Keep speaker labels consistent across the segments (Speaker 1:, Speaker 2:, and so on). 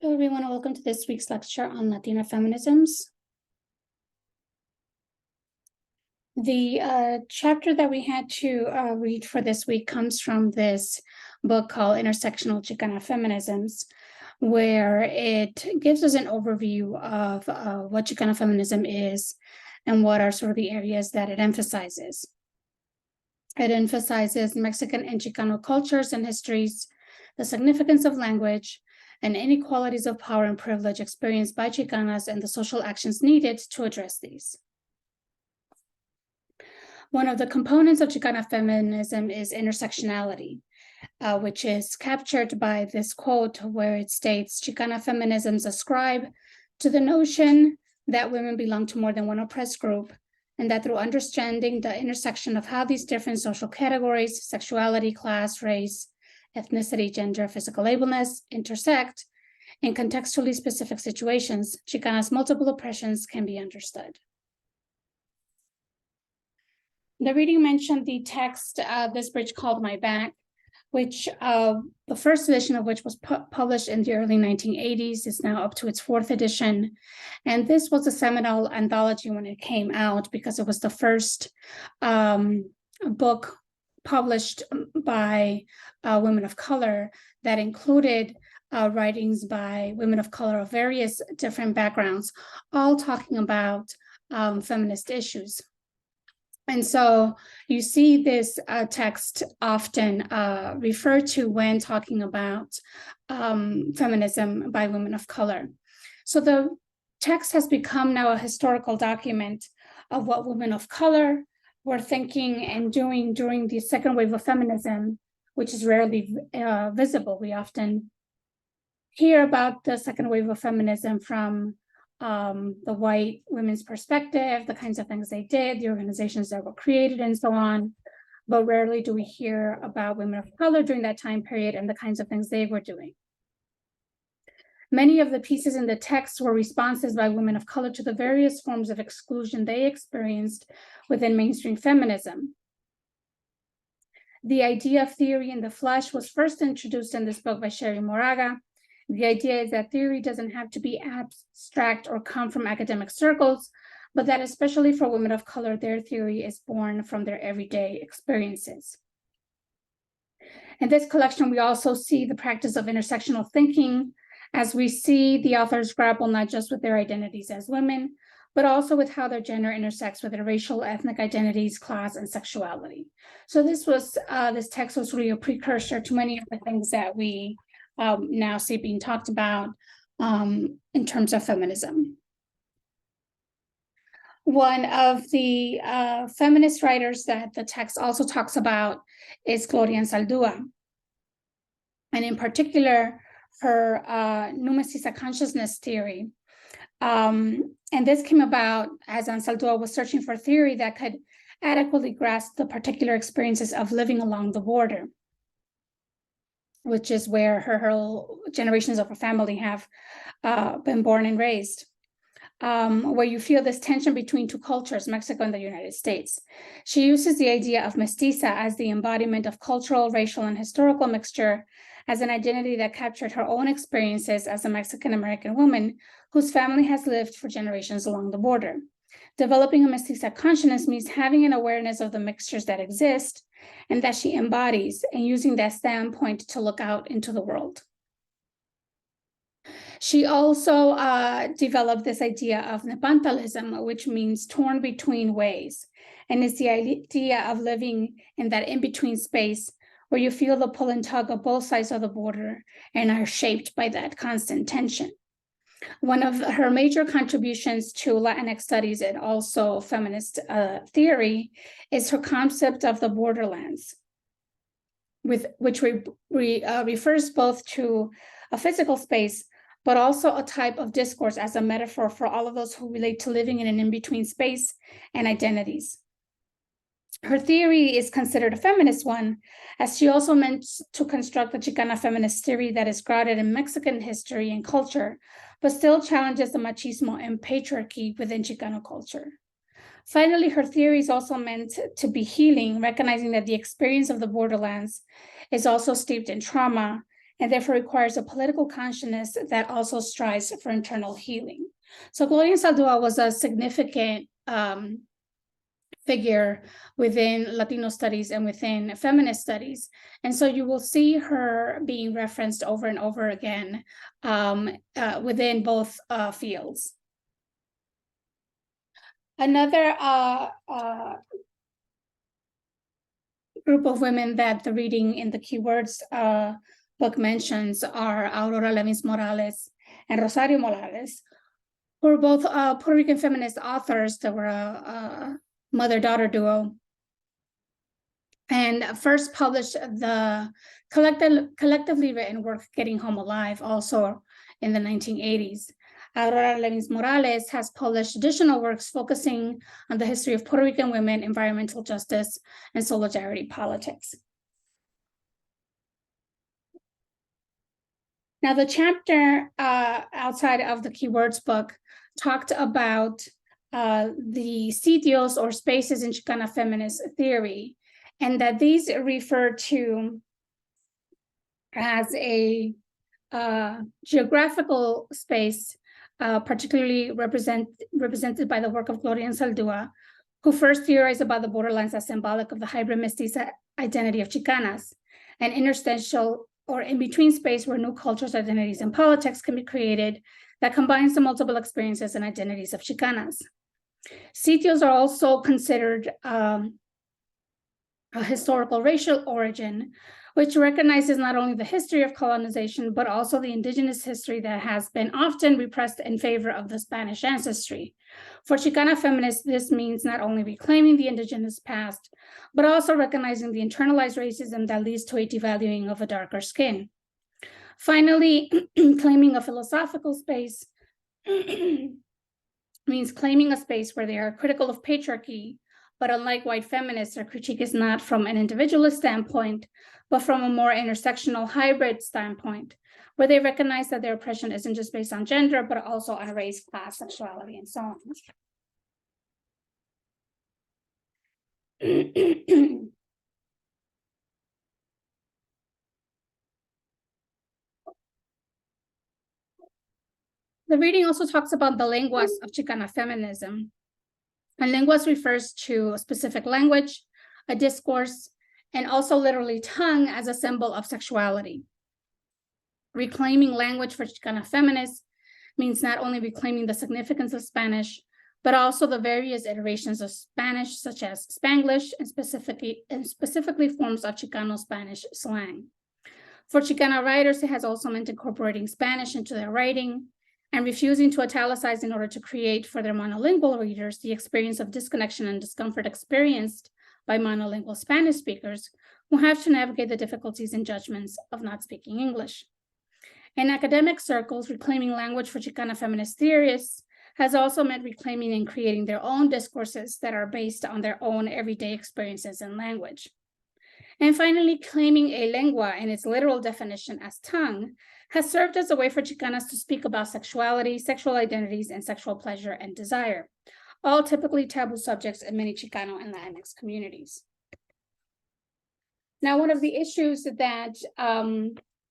Speaker 1: Hello, everyone, and welcome to this week's lecture on Latina feminisms. The chapter that we had to read for this week comes from this book called Intersectional Chicana Feminisms, where it gives us an overview of what Chicana feminism is and what are sort of the areas that it emphasizes. It emphasizes Mexican and Chicano cultures and histories, the significance of language, and inequalities of power and privilege experienced by Chicanas and the social actions needed to address these. One of the components of Chicana feminism is intersectionality, which is captured by this quote where it states, Chicana feminisms ascribe to the notion that women belong to more than one oppressed group, and that through understanding the intersection of how these different social categories, sexuality, class, race, ethnicity, gender, physical ableness intersect in contextually specific situations, Chicana's multiple oppressions can be understood. The reading mentioned the text, This Bridge Called My Back, which the first edition of which was published in the early 1980s, is now up to its fourth edition. And this was a seminal anthology when it came out because it was the first book published by women of color that included writings by women of color of various different backgrounds, all talking about feminist issues. And so you see this text often referred to when talking about feminism by women of color. So the text has become now a historical document of what women of color were thinking and doing during the second wave of feminism, which is rarely visible. We often hear about the second wave of feminism from the white women's perspective, the kinds of things they did, the organizations that were created, and so on. But rarely do we hear about women of color during that time period and the kinds of things they were doing. Many of the pieces in the text were responses by women of color to the various forms of exclusion they experienced within mainstream feminism. The idea of theory in the flesh was first introduced in this book by Sherry Moraga. The idea is that theory doesn't have to be abstract or come from academic circles, but that especially for women of color, their theory is born from their everyday experiences. In this collection, we also see the practice of intersectional thinking, as we see the authors grapple not just with their identities as women, but also with how their gender intersects with their racial, ethnic identities, class, and sexuality. So this text was really a precursor to many of the things that we now see being talked about in terms of feminism. One of the feminist writers that the text also talks about is Gloria Anzaldúa. And in particular, her Numesisa consciousness theory. And this came about as Anzaldúa was searching for theory that could adequately grasp the particular experiences of living along the border, which is where her whole generations of her family have been born and raised, where you feel this tension between two cultures, Mexico and the United States. She uses the idea of mestiza as the embodiment of cultural, racial, and historical mixture as an identity that captured her own experiences as a Mexican-American woman whose family has lived for generations along the border. Developing a mestiza consciousness means having an awareness of the mixtures that exist and that she embodies, and using that standpoint to look out into the world. She also developed this idea of nepantalism, which means torn between ways, and it's the idea of living in that in-between space where you feel the pull and tug of both sides of the border and are shaped by that constant tension. One of her major contributions to Latinx studies and also feminist theory is her concept of the borderlands, which refers both to a physical space, but also a type of discourse as a metaphor for all of those who relate to living in an in-between space and identities. Her theory is considered a feminist one, as she also meant to construct a Chicana feminist theory that is grounded in Mexican history and culture, but still challenges the machismo and patriarchy within Chicano culture. Finally, her theory is also meant to be healing, recognizing that the experience of the borderlands is also steeped in trauma, and therefore requires a political consciousness that also strives for internal healing. So Gloria Saldúa was a significant figure within Latino studies and within feminist studies. And so you will see her being referenced over and over again within both fields. Another group of women that the reading in the Keywords book mentions are Aurora Levis Morales and Rosario Morales, who are both Puerto Rican feminist authors that were a mother-daughter duo, and first published the collectively written work Getting Home Alive also in the 1980s. Aurora Levis Morales has published additional works focusing on the history of Puerto Rican women, environmental justice, and solidarity politics. Now, the chapter outside of the Keywords book talked about the sitios or spaces in Chicana feminist theory, and that these refer to as a geographical space, particularly represented by the work of Gloria Saldúa, who first theorized about the borderlines as symbolic of the hybrid mestiza identity of Chicanas, an interstitial or in-between space where new cultures, identities, and politics can be created that combines the multiple experiences and identities of Chicanas. Sitios are also considered a historical racial origin, which recognizes not only the history of colonization, but also the indigenous history that has been often repressed in favor of the Spanish ancestry. For Chicana feminists, this means not only reclaiming the indigenous past, but also recognizing the internalized racism that leads to a devaluing of a darker skin. Finally, claiming a philosophical space means claiming a space where they are critical of patriarchy, but unlike white feminists, their critique is not from an individualist standpoint, but from a more intersectional hybrid standpoint, where they recognize that their oppression isn't just based on gender, but also on race, class, sexuality, and so on. The reading also talks about the lenguas of Chicana feminism. And lenguas refers to a specific language, a discourse, and also literally tongue as a symbol of sexuality. Reclaiming language for Chicana feminists means not only reclaiming the significance of Spanish, but also the various iterations of Spanish, such as Spanglish and specifically forms of Chicano Spanish slang. For Chicana writers, it has also meant incorporating Spanish into their writing and refusing to italicize in order to create for their monolingual readers the experience of disconnection and discomfort experienced by monolingual Spanish speakers who have to navigate the difficulties and judgments of not speaking English. In academic circles, reclaiming language for Chicana feminist theorists has also meant reclaiming and creating their own discourses that are based on their own everyday experiences and language. And finally, claiming a lengua in its literal definition as tongue has served as a way for Chicanas to speak about sexuality, sexual identities, and sexual pleasure and desire, all typically taboo subjects in many Chicano and Latinx communities. Now, one of the issues that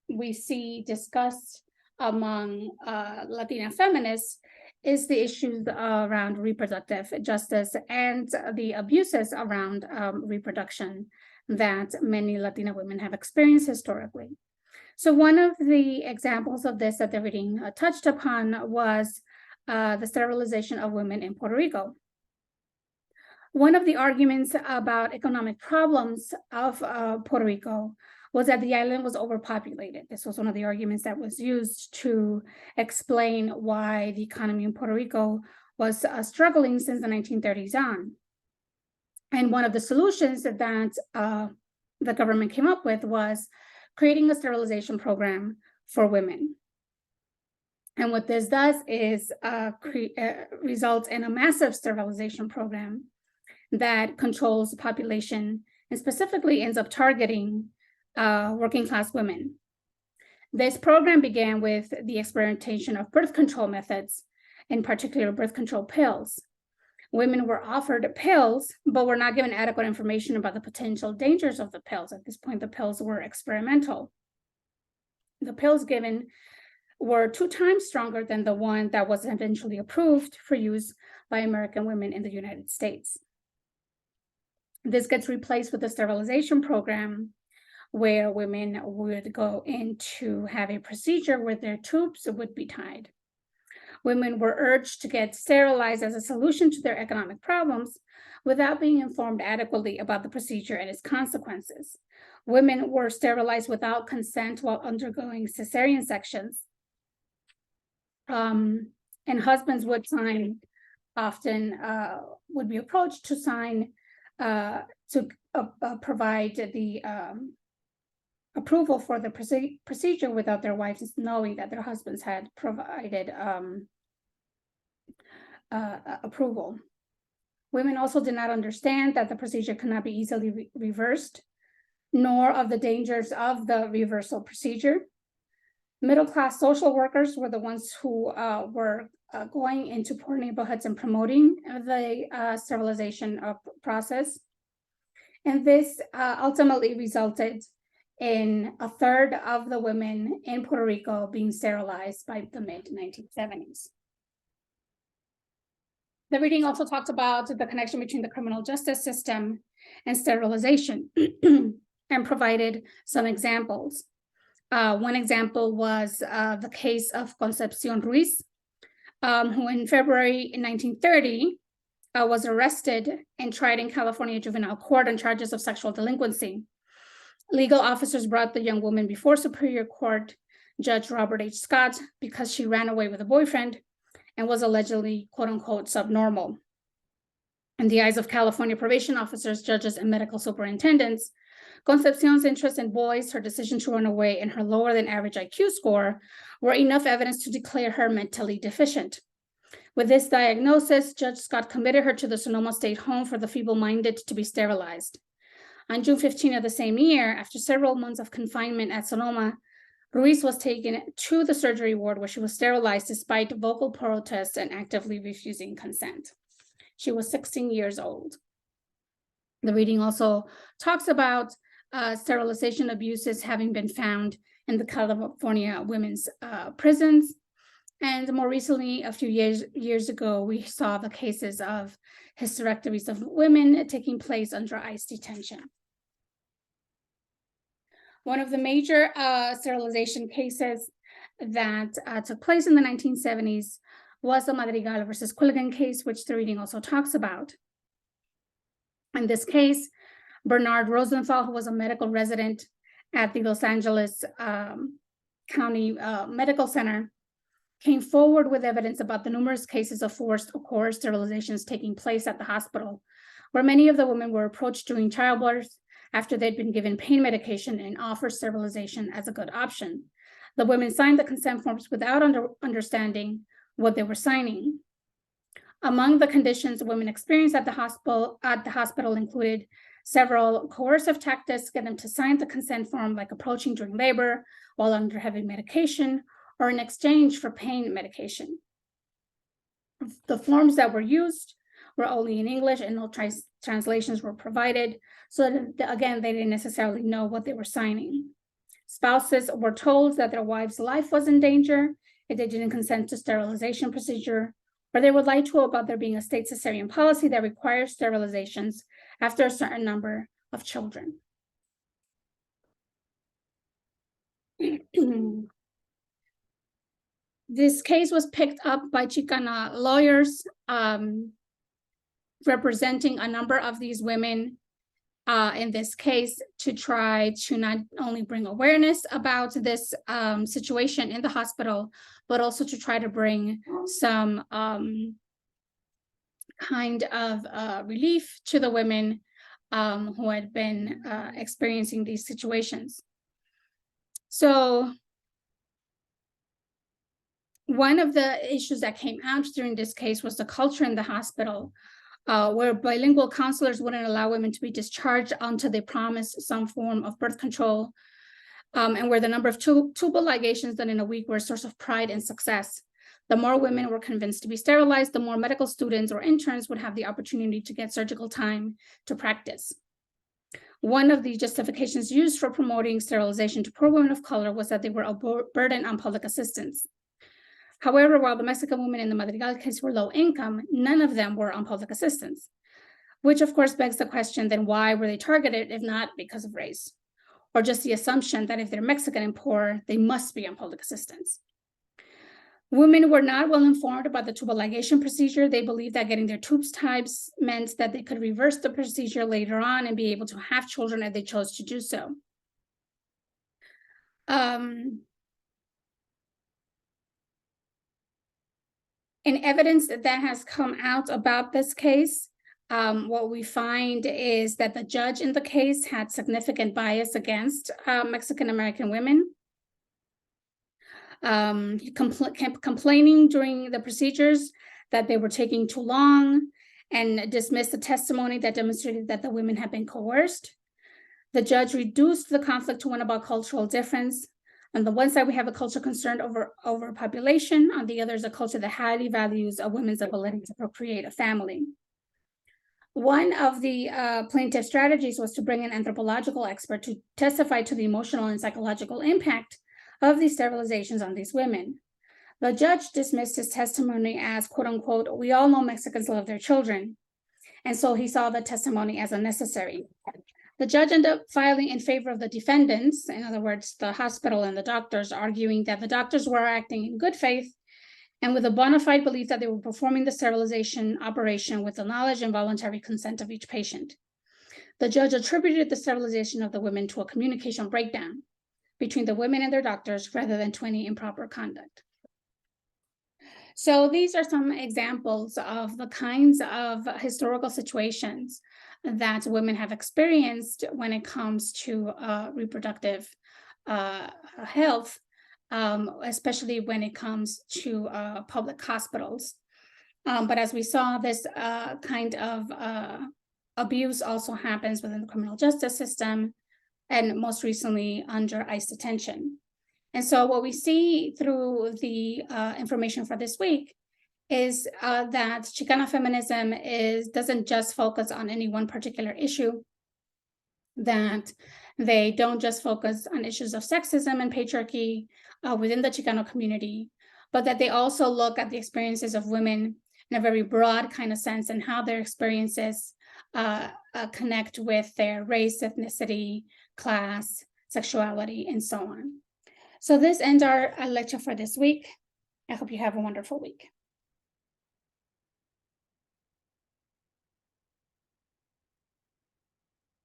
Speaker 1: we see discussed among Latina feminists is the issues around reproductive justice and the abuses around reproduction that many Latina women have experienced historically. So one of the examples of this that the reading touched upon was the sterilization of women in Puerto Rico. One of the arguments about economic problems of Puerto Rico was that the island was overpopulated. This was one of the arguments that was used to explain why the economy in Puerto Rico was struggling since the 1930s on. And one of the solutions that the government came up with was creating a sterilization program for women. And what this does is results in a massive sterilization program that controls the population and specifically ends up targeting working class women. This program began with the experimentation of birth control methods, in particular birth control pills. Women were offered pills, but were not given adequate information about the potential dangers of the pills. At this point, the pills were experimental. The pills given were 2 times stronger than the one that was eventually approved for use by American women in the United States. This gets replaced with a sterilization program where women would go in to have a procedure where their tubes would be tied. Women were urged to get sterilized as a solution to their economic problems without being informed adequately about the procedure and its consequences. Women were sterilized without consent while undergoing cesarean sections. And husbands would sign, often would be approached to sign, to provide the approval for the procedure without their wives knowing that their husbands had provided approval. Women also did not understand that the procedure could not be easily reversed, nor of the dangers of the reversal procedure. Middle-class social workers were the ones who were going into poor neighborhoods and promoting the sterilization process. And this ultimately resulted in a third of the women in Puerto Rico being sterilized by the mid-1970s. The reading also talked about the connection between the criminal justice system and sterilization and provided some examples. One example was the case of Concepcion Ruiz, who in February 1930 was arrested and tried in California juvenile court on charges of sexual delinquency. Legal officers brought the young woman before Superior Court Judge Robert H. Scott because she ran away with a boyfriend and was allegedly, quote unquote, subnormal. In the eyes of California probation officers, judges, and medical superintendents, Concepcion's interest in boys, her decision to run away, and her lower than average IQ score were enough evidence to declare her mentally deficient. With this diagnosis, Judge Scott committed her to the Sonoma State Home for the Feeble-Minded to be sterilized. On June 15 of the same year, after several months of confinement at Sonoma, Ruiz was taken to the surgery ward where she was sterilized despite vocal protests and actively refusing consent. She was 16 years old. The reading also talks about sterilization abuses having been found in the California women's prisons. And more recently, a few years ago, we saw the cases of hysterectomies of women taking place under ICE detention. One of the major sterilization cases that took place in the 1970s was the Madrigal versus Quilligan case, which the reading also talks about. In this case, Bernard Rosenthal, who was a medical resident at the Los Angeles County Medical Center, came forward with evidence about the numerous cases of forced or coerced sterilizations taking place at the hospital, where many of the women were approached during childbirth after they'd been given pain medication and offered sterilization as a good option. The women signed the consent forms without understanding what they were signing. Among the conditions women experienced at the hospital included several coercive tactics to get them to sign the consent form, like approaching during labor while under heavy medication or in exchange for pain medication. The forms that were used were only in English and no translations were provided. So that, again, they didn't necessarily know what they were signing. Spouses were told that their wife's life was in danger if they didn't consent to sterilization procedure, or they would lie to about there being a state cesarean policy that requires sterilizations after a certain number of children. This case was picked up by Chicana lawyers representing a number of these women in this case to try to not only bring awareness about this situation in the hospital, but also to try to bring some kind of relief to the women who had been experiencing these situations. So one of the issues that came out during this case was the culture in the hospital, where bilingual counselors wouldn't allow women to be discharged until they promised some form of birth control, and where the number of tubal ligations done in a week were a source of pride and success. The more women were convinced to be sterilized, the more medical students or interns would have the opportunity to get surgical time to practice. One of the justifications used for promoting sterilization to poor women of color was that they were a burden on public assistance. However, while the Mexican women in the Madrigal case were low income, none of them were on public assistance, which of course begs the question, then why were they targeted if not because of race? Or just the assumption that if they're Mexican and poor, they must be on public assistance. Women were not well informed about the tubal ligation procedure. They believed that getting their tubes tied meant that they could reverse the procedure later on and be able to have children if they chose to do so. In evidence that has come out about this case, what we find is that the judge in the case had significant bias against Mexican-American women. He kept complaining during the procedures that they were taking too long and dismissed the testimony that demonstrated that the women had been coerced. The judge reduced the conflict to one about cultural difference. On the one side, we have a culture concerned over population. On the other is a culture that highly values a woman's ability to procreate a family. One of the plaintiff strategies was to bring an anthropological expert to testify to the emotional and psychological impact of these sterilizations on these women. The judge dismissed his testimony as, quote unquote, we all know Mexicans love their children. And so he saw the testimony as unnecessary. The judge ended up filing in favor of the defendants, in other words, the hospital and the doctors, arguing that the doctors were acting in good faith and with a bona fide belief that they were performing the sterilization operation with the knowledge and voluntary consent of each patient. The judge attributed the sterilization of the women to a communication breakdown between the women and their doctors rather than to any improper conduct. So these are some examples of the kinds of historical situations that women have experienced when it comes to reproductive health, especially when it comes to public hospitals. But as we saw, this kind of abuse also happens within the criminal justice system, and most recently under ICE detention. And so what we see through the information for this week is that Chicana feminism doesn't just focus on any one particular issue, that they don't just focus on issues of sexism and patriarchy within the Chicano community, but that they also look at the experiences of women in a very broad kind of sense and how their experiences connect with their race, ethnicity, class, sexuality, and so on. So this ends our lecture for this week. I hope you have a wonderful week.